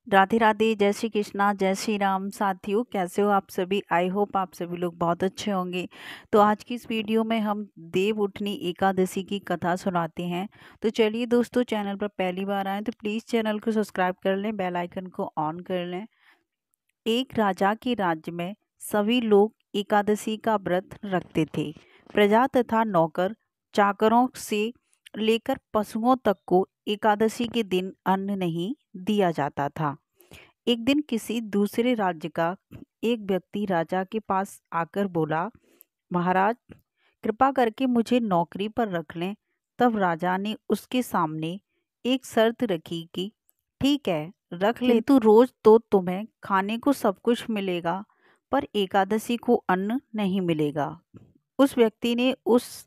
राधे राधे, जय श्री कृष्णा, जय श्री राम। साथियों, कैसे हो आप सभी? आई होप आप सभी लोग बहुत अच्छे होंगे। तो आज की इस वीडियो में हम देव उठनी एकादशी की कथा सुनाते हैं। तो चलिए दोस्तों, चैनल पर पहली बार आए तो प्लीज़ चैनल को सब्सक्राइब कर लें, बेल आइकन को ऑन कर लें। एक राजा के राज्य में सभी लोग एकादशी का व्रत रखते थे। प्रजा तथा नौकर चाकरों से लेकर पशुओं तक को एकादशी के दिन अन्न नहीं दिया जाता था। एक दिन किसी दूसरे राज्य का एक व्यक्ति राजा के पास आकर बोला, महाराज, कृपा करके मुझे नौकरी पर रख लें। तब राजा ने उसके सामने एक शर्त रखी कि ठीक है, रख ले, किंतु रोज तो तुम्हें खाने को सब कुछ मिलेगा, पर एकादशी को अन्न नहीं मिलेगा। उस व्यक्ति ने उस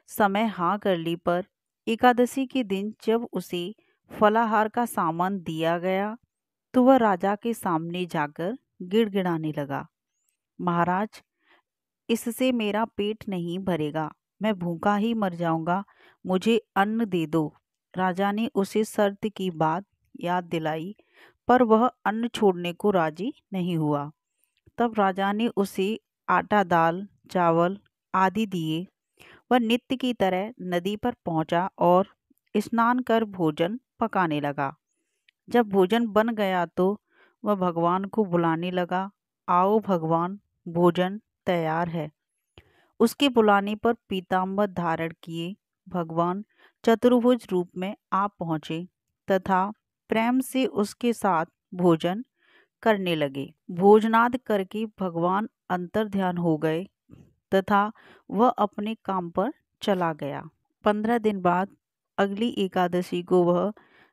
समय हाँ कर ली, पर एकादशी के दिन जब उसे फलाहार का सामान दिया गया तो वह राजा के सामने जाकर गिड़गिड़ाने लगा, महाराज, इससे मेरा पेट नहीं भरेगा, मैं भूखा ही मर जाऊंगा, मुझे अन्न दे दो। राजा ने उसे शर्त की बात याद दिलाई, पर वह अन्न छोड़ने को राजी नहीं हुआ। तब राजा ने उसे आटा, दाल, चावल आदि दिए। वह नित्य की तरह नदी पर पहुंचा और स्नान कर भोजन पकाने लगा। जब भोजन बन गया तो वह भगवान को बुलाने लगा, आओ भगवान, भोजन तैयार है। उसके बुलाने पर पीताम्बर धारण किए भगवान चतुर्भुज रूप में आ पहुँचे तथा प्रेम से उसके साथ भोजन करने लगे। भोजनाद करके भगवान अंतर्ध्यान हो गए तथा वह अपने काम पर चला गया। 15 दिन बाद अगली एकादशी को वह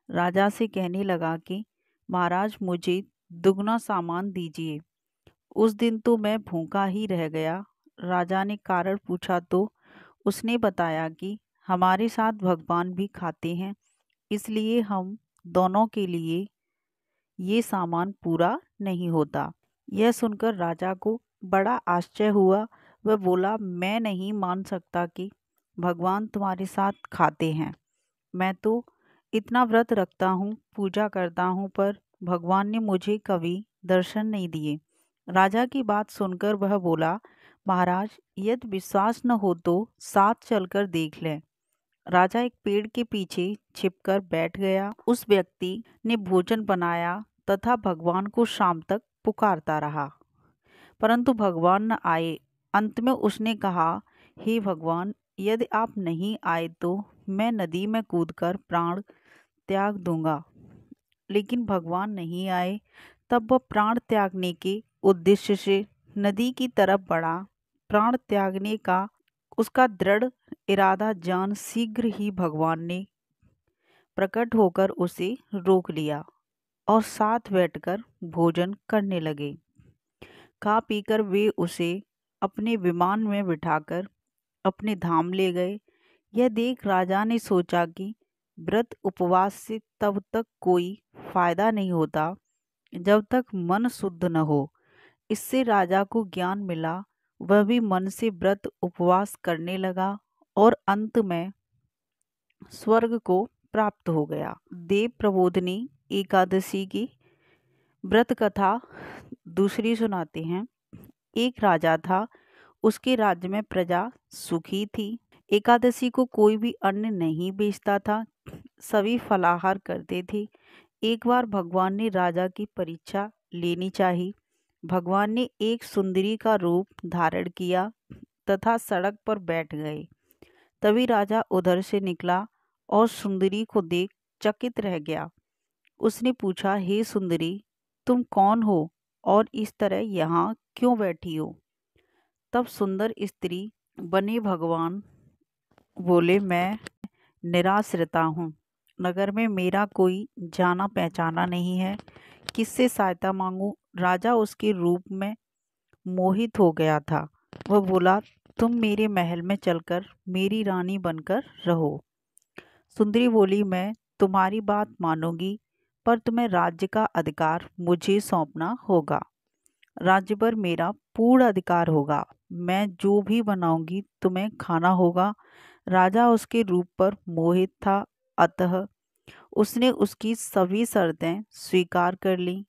राजा से कहने लगा कि महाराज, मुझे दुगना सामान दीजिए। उस दिन तो मैं भूखा ही रह गया। राजा ने कारण पूछा तो उसने बताया कि हमारे साथ भगवान भी खाते हैं, इसलिए हम दोनों के लिए ये सामान पूरा नहीं होता। यह सुनकर राजा को बड़ा आश्चर्य हुआ। वह बोला, मैं नहीं मान सकता कि भगवान तुम्हारे साथ खाते हैं। मैं तो इतना व्रत रखता हूँ, पूजा करता हूँ, पर भगवान ने मुझे कभी दर्शन नहीं दिए। राजा की बात सुनकर वह बोला, महाराज, यदि विश्वास न हो तो साथ चलकर देख लें। राजा एक पेड़ के पीछे छिपकर बैठ गया। उस व्यक्ति ने भोजन बनाया तथा भगवान को शाम तक पुकारता रहा, परंतु भगवान न आए। अंत में उसने कहा, हे भगवान, यदि आप नहीं आए तो मैं नदी में कूदकर प्राण त्याग दूंगा। लेकिन भगवान नहीं आए। तब वह प्राण त्यागने के उद्देश्य से नदी की तरफ बढ़ा। प्राण त्यागने का उसका दृढ़ इरादा जान शीघ्र ही भगवान ने प्रकट होकर उसे रोक लिया और साथ बैठकर भोजन करने लगे। खा पीकर वे उसे अपने विमान में बिठाकर अपने धाम ले गए। यह देख राजा ने सोचा कि व्रत उपवास से तब तक कोई फायदा नहीं होता जब तक मन शुद्ध न हो। इससे राजा को ज्ञान मिला। वह भी मन से व्रत उपवास करने लगा और अंत में स्वर्ग को प्राप्त हो गया। देव प्रबोधिनी एकादशी की व्रत कथा दूसरी सुनाते हैं। एक राजा था, उसके राज्य में प्रजा सुखी थी। एकादशी को कोई भी अन्न नहीं बेचता था, सभी फलाहार करते थे। एक बार भगवान ने राजा की परीक्षा लेनी चाहिए। भगवान ने एक सुंदरी का रूप धारण किया तथा सड़क पर बैठ गए। तभी राजा उधर से निकला और सुंदरी को देख चकित रह गया। उसने पूछा, हे सुंदरी, तुम कौन हो और इस तरह यहाँ क्यों बैठी हो? तब सुंदर स्त्री बने भगवान बोले, मैं निराश्रिता हूँ। नगर में मेरा कोई जाना पहचाना नहीं है, किससे सहायता मांगूं? राजा उसके रूप में मोहित हो गया था। वह बोला, तुम मेरे महल में चलकर मेरी रानी बनकर रहो। सुंदरी बोली, मैं तुम्हारी बात मानूंगी, पर तुम्हें राज्य का अधिकार मुझे सौंपना होगा। राज्य पर मेरा पूर्ण अधिकार होगा। मैं जो भी बनाऊंगी तुम्हें खाना होगा। राजा उसके रूप पर मोहित था, अतः उसने उसकी सभी शर्तें स्वीकार कर लीं।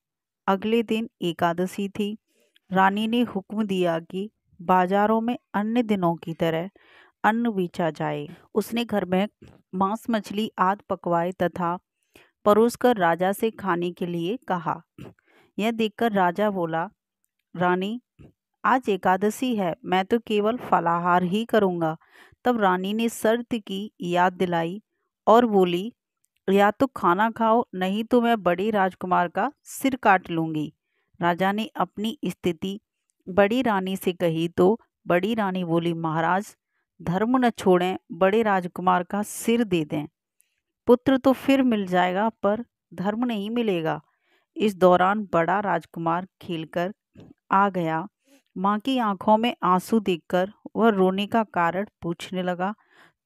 अगले दिन एकादशी थी। रानी ने हुक्म दिया कि बाजारों में अन्य दिनों की तरह अन्न बेचा जाए। उसने घर में मांस मछली आदि पकवाए तथा परोसकर राजा से खाने के लिए कहा। यह देखकर राजा बोला, रानी, आज एकादशी है, मैं तो केवल फलाहार ही करूंगा। तब रानी ने शर्त की याद दिलाई और बोली, या तो खाना खाओ, नहीं तो मैं बड़े राजकुमार का सिर काट लूंगी। राजा ने अपनी स्थिति बड़ी रानी से कही तो बड़ी रानी बोली, महाराज, धर्म न छोड़ें, बड़े राजकुमार का सिर दे दें। पुत्र तो फिर मिल जाएगा पर धर्म नहीं मिलेगा। इस दौरान बड़ा राजकुमार खेलकर आ गया। माँ की आंखों में आंसू देखकर वह रोने का कारण पूछने लगा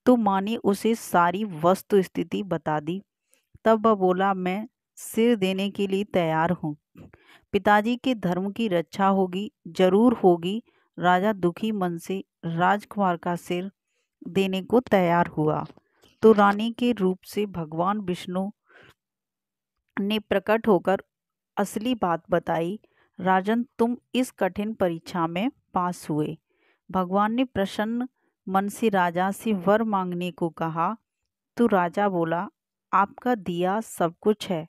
तो माँ ने उसे सारी वस्तु स्थिति बता दी। तब वह बोला, मैं सिर देने के लिए तैयार हूँ। पिताजी के धर्म की रक्षा होगी, जरूर होगी। राजा दुखी मन से राजकुमार का सिर देने को तैयार हुआ तो रानी के रूप से भगवान विष्णु ने प्रकट होकर असली बात बताई। राजन, तुम इस कठिन परीक्षा में पास हुए। भगवान ने प्रसन्न मन से राजा से वर मांगने को कहा तो राजा बोला, आपका दिया सब कुछ है,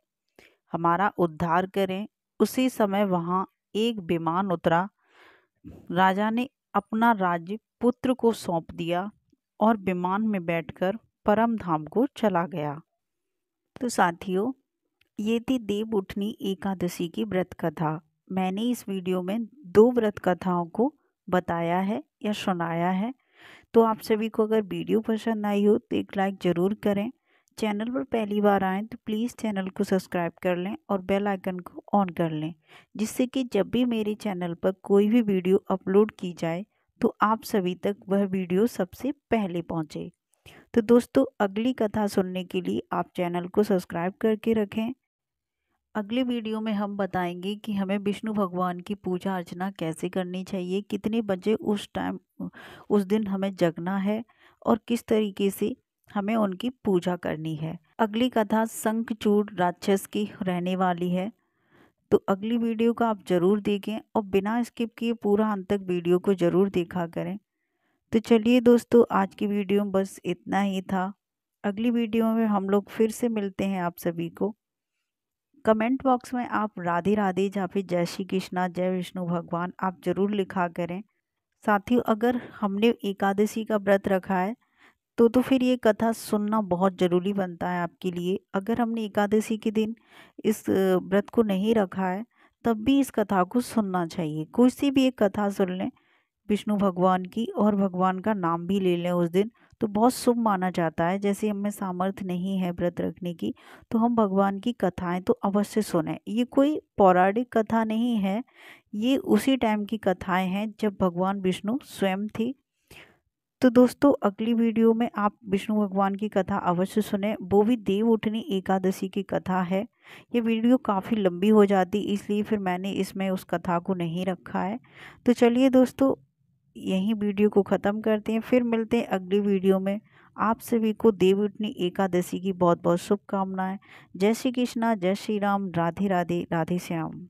हमारा उद्धार करें। उसी समय वहां एक विमान उतरा। राजा ने अपना राज्य पुत्र को सौंप दिया और विमान में बैठकर परम धाम को चला गया। तो साथियों, ये थी देव उठनी एकादशी की व्रत कथा। मैंने इस वीडियो में 2 व्रत कथाओं को बताया है या सुनाया है। तो आप सभी को अगर वीडियो पसंद आई हो तो एक लाइक ज़रूर करें। चैनल पर पहली बार आएँ तो प्लीज़ चैनल को सब्सक्राइब कर लें और बेल आइकन को ऑन कर लें, जिससे कि जब भी मेरे चैनल पर कोई भी वीडियो अपलोड की जाए तो आप सभी तक वह वीडियो सबसे पहले पहुंचे। तो दोस्तों, अगली कथा सुनने के लिए आप चैनल को सब्सक्राइब करके रखें। अगले वीडियो में हम बताएंगे कि हमें विष्णु भगवान की पूजा अर्चना कैसे करनी चाहिए, कितने बजे उस दिन हमें जगना है और किस तरीके से हमें उनकी पूजा करनी है। अगली कथा शंखचूड़ राक्षस की रहने वाली है। तो अगली वीडियो को आप ज़रूर देखें और बिना स्किप किए पूरा अंत तक वीडियो को ज़रूर देखा करें। तो चलिए दोस्तों, आज की वीडियो में बस इतना ही था। अगली वीडियो में हम लोग फिर से मिलते हैं आप सभी को। कमेंट बॉक्स में आप राधे राधे या फिर जय श्री कृष्णा, जय विष्णु भगवान आप ज़रूर लिखा करें। साथियों, अगर हमने एकादशी का व्रत रखा है तो फिर ये कथा सुनना बहुत ज़रूरी बनता है आपके लिए। अगर हमने एकादशी के दिन इस व्रत को नहीं रखा है तब भी इस कथा को सुनना चाहिए। कोई सी भी एक कथा सुन लें विष्णु भगवान की और भगवान का नाम भी ले लें उस दिन, तो बहुत शुभ माना जाता है। जैसे हमें सामर्थ्य नहीं है व्रत रखने की तो हम भगवान की कथाएं तो अवश्य सुने। ये कोई पौराणिक कथा नहीं है, ये उसी टाइम की कथाएं हैं जब भगवान विष्णु स्वयं थे। तो दोस्तों, अगली वीडियो में आप विष्णु भगवान की कथा अवश्य सुने, वो भी देव उठनी एकादशी की कथा है। ये वीडियो काफ़ी लंबी हो जाती इसलिए फिर मैंने इसमें उस कथा को नहीं रखा है। तो चलिए दोस्तों, यहीं वीडियो को ख़त्म करते हैं, फिर मिलते हैं अगली वीडियो में। आप सभी को देव उठनी एकादशी की बहुत बहुत शुभकामनाएं। जय श्री कृष्णा, जय श्री राम, राधे राधे, राधे श्याम।